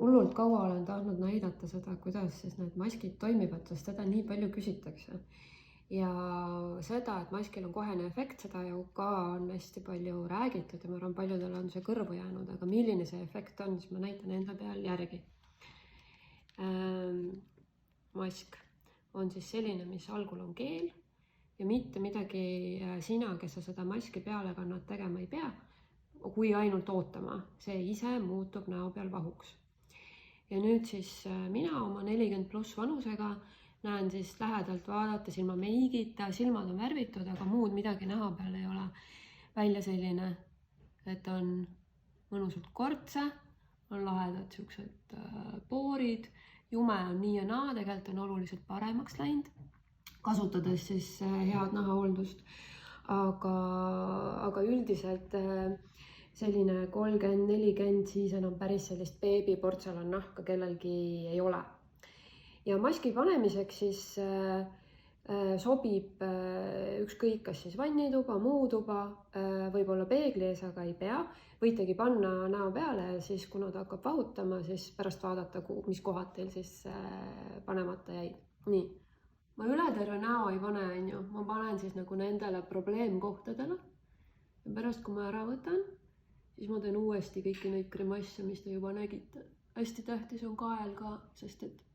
hullult kaua olen tahtnud näidata seda, kuidas siis need maskid toimivad, sest seda nii palju küsitakse. Ja seda, et maskil on kohene efekt, seda ju ka on hästi palju räägitud ja ma arvan, paljudel on see kõrvu jäänud, aga milline see efekt on, siis ma näitan enda peal järgi. Mask on siis selline, mis algul on keel ja mitte midagi sina, kes sa seda maski peale kannad, tegema ei pea, kui ainult ootama, see ise muutub näo peal vahuks. Ja nüüd siis mina oma 40+ vanusega näen siis lähedalt vaadates ilma meigita, silmad on värvitud, aga muud midagi näha peal ei ole. Välja selline, et on mõnusalt kortse, on lahedad siuksed poorid, jume on nii ja naa, tegelikult on oluliselt paremaks läinud, kasutades siis head nahahooldust. Aga üldiselt selline 30-40, siis enam päris sellist beebiportselan nahka kellelgi ei ole. Ja maski panemiseks siis sobib ükskõik, kas siis vannituba, muu tuba, võib-olla peegli ees, aga ei pea. Võitegi panna näo peale ja siis, kuna ta hakkab vahutama, siis pärast vaadata, mis kohad teil siis panemata jäid. Nii, ma üle terve näo ei pane, ma panen siis nagu nendele probleemkohtadele. Ja pärast, kui ma ära võtan, siis ma teen uuesti kõiki neid grimasse, mis te juba nägite. Hästi tähtis on kael ka, sest et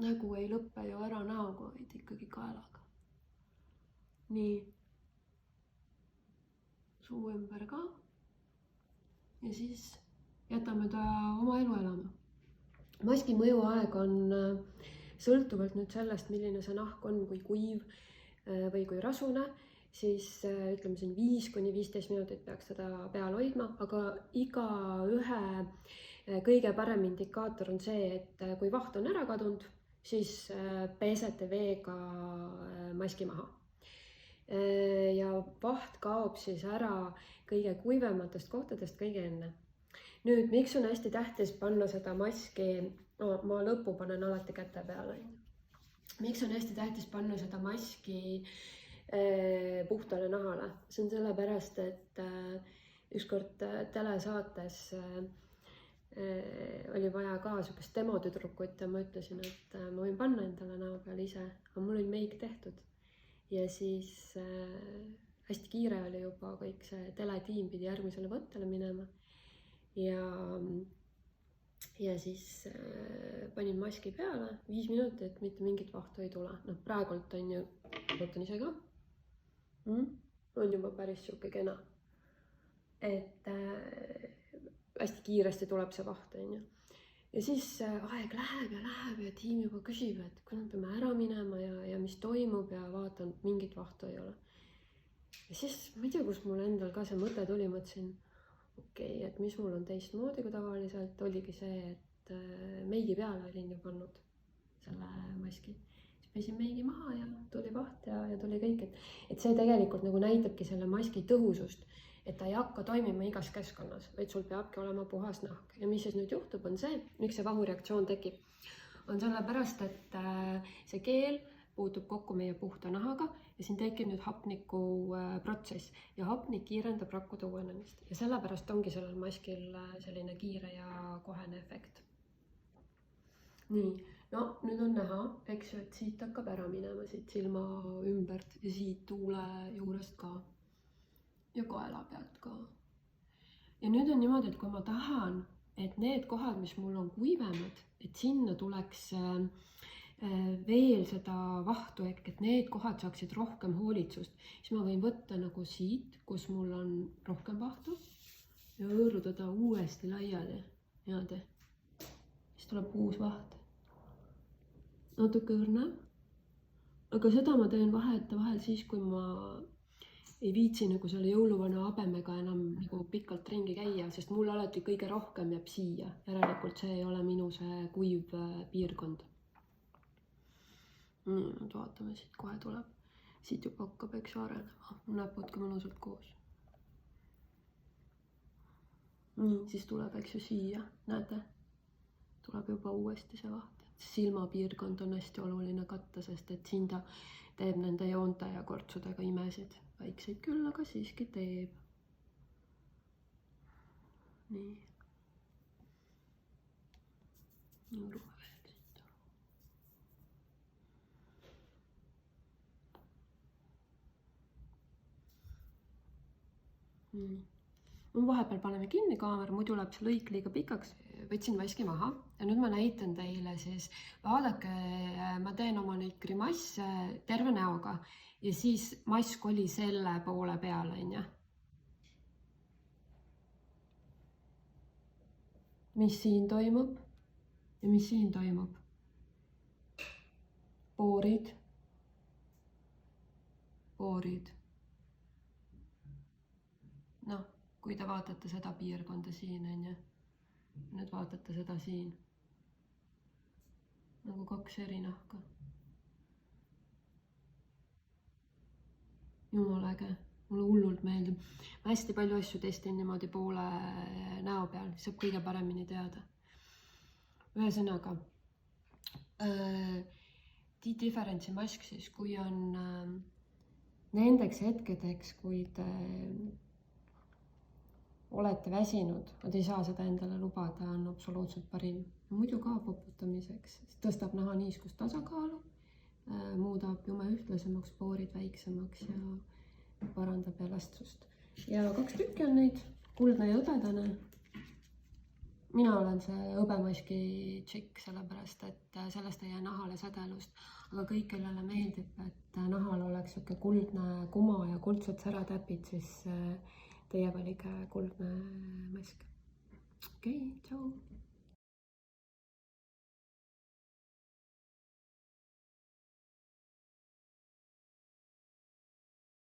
nägu ei lõppe ju ära näoga, vaid ikkagi kaelaga. Nii, suu ümber ka. Ja siis jätame ta oma elu elama. Maski mõjuaeg on sõltuvalt nüüd sellest, milline see nahk on, kui kuiv või kui rasune, siis ütleme siin 5-15 minutit peaks seda peal hoidma, aga iga ühe kõige parem indikaator on see, et kui vaht on ära kadunud, siis pesete veega maski maha. Ja vaht kaob siis ära kõige kuivematest kohtadest kõige enne. Nüüd, miks on hästi tähtis panna seda maski, ma lõppu panen alati käte peale. Miks on hästi tähtis panna seda maski puhtale nahale? See on sellepärast, et ükskord telesaates oli vaja ka sukest demotüdrukut ja ma ütlesin, et ma võin panna endale näo peale ise, aga mul oli meik tehtud. Ja siis hästi kiire oli juba, kõik see teletiim pidi järgmisele võttele minema. Ja siis panin maski peale 5 minutit, mitte mingit vahtu ei tule. No praegult on ju, võtan ise ka, on juba päris siuke kena. Et hästi kiiresti tuleb see vaht, on ju. Ja siis aeg läheb ja tiim juba küsib, et kui me peame ära minema ja mis toimub ja vaatan, mingit vahtu ei ole. Ja siis ma ei tea, kus mul endal ka see mõte tuli, mõtlesin, okei, et mis mul on teistmoodi kui tavaliselt, oligi see, et meigi peale olin ju pannud selle maski. Siis pesin meigi maha ja tuli vaht ja tuli kõik, et see tegelikult nagu näitabki selle maski tõhusust, et ta ei hakka toimima igas keskkonnas, vaid sul peabki olema puhas nahk. Ja mis siis nüüd juhtub, on see, miks see vahureaktsioon tekib, on sellepärast, et see keel puutub kokku meie puhta nahaga ja siin tekib nüüd hapniku protsess ja hapnik kiirendab rakkude uuenemist ja sellepärast ongi sellel maskil selline kiire ja kohene efekt. Nii, no nüüd on näha, eks ju, et siit hakkab ära minema, siit silma ümbert ja siit tuule juurest ka ja kaela pealt ka. Ja nüüd on niimoodi, et kui ma tahan, et need kohad, mis mul on kuivemad, et sinna tuleks veel seda vahtu, et need kohad saaksid rohkem hoolitsust, siis ma võin võtta nagu siit, kus mul on rohkem vahtu ja hõõruda uuesti laiali. Niimoodi. Siis tuleb uus vaht. Natuke õrneb. Aga seda ma teen vahel siis, kui ma ei viitsi nagu selle jõuluvana habemega enam nagu pikalt ringi käia, sest mul alati kõige rohkem jääb siia. Järelikult see ei ole minu see kuiv piirkond. Nii, nüüd vaatame, siit kohe tuleb. Siit juba hakkab eks arenema. Näpud ka mõnusalt koos. Nii, siis tuleb eks ju siia. Näete? Tuleb juba uuesti see vaht. Silmapiirkond on hästi oluline katta, sest et siin ta teeb nende joonte ja kortsudega imesid. Väikseid küll, aga siiski teeb. Nii. Vahepeal paneme kinni kaamera, muidu läheb see lõik liiga pikaks. Võtsin maski maha ja nüüd ma näitan teile siis, vaadake, ma teen oma neid grimasse terve näoga ja siis mask oli selle poole peal, onju. Mis siin toimub ja mis siin toimub? Poorid. Noh, kui te vaatate seda piirkonda siin, onju. Nüüd vaatate seda siin. Nagu 2 eri nahka. Jumala äge. Mulle hullult meeldib. Ma hästi palju asju testin niimoodi poole näo peal, saab kõige paremini teada. Ühesõnaga, Difference'i mask siis, kui on nendeks hetkedeks, kui te olete väsinud, nad ei saa seda endale lubada, on absoluutselt parim. Muidu ka poputamiseks, tõstab naha niiskust tasakaalu, muudab jume ühtlasemaks, poorid väiksemaks ja parandab elastsust. Ja 2 tükki on neid, kuldne ja hõbedane. Mina olen see hõbemaski tšikk, sellepärast et sellest ei jää nahale sädelust, aga kõik, kellele meeldib, et nahal oleks siuke kuldne kuma ja kuldsed säratäpid, siis teie valige kuldne mask. Okei, tšau!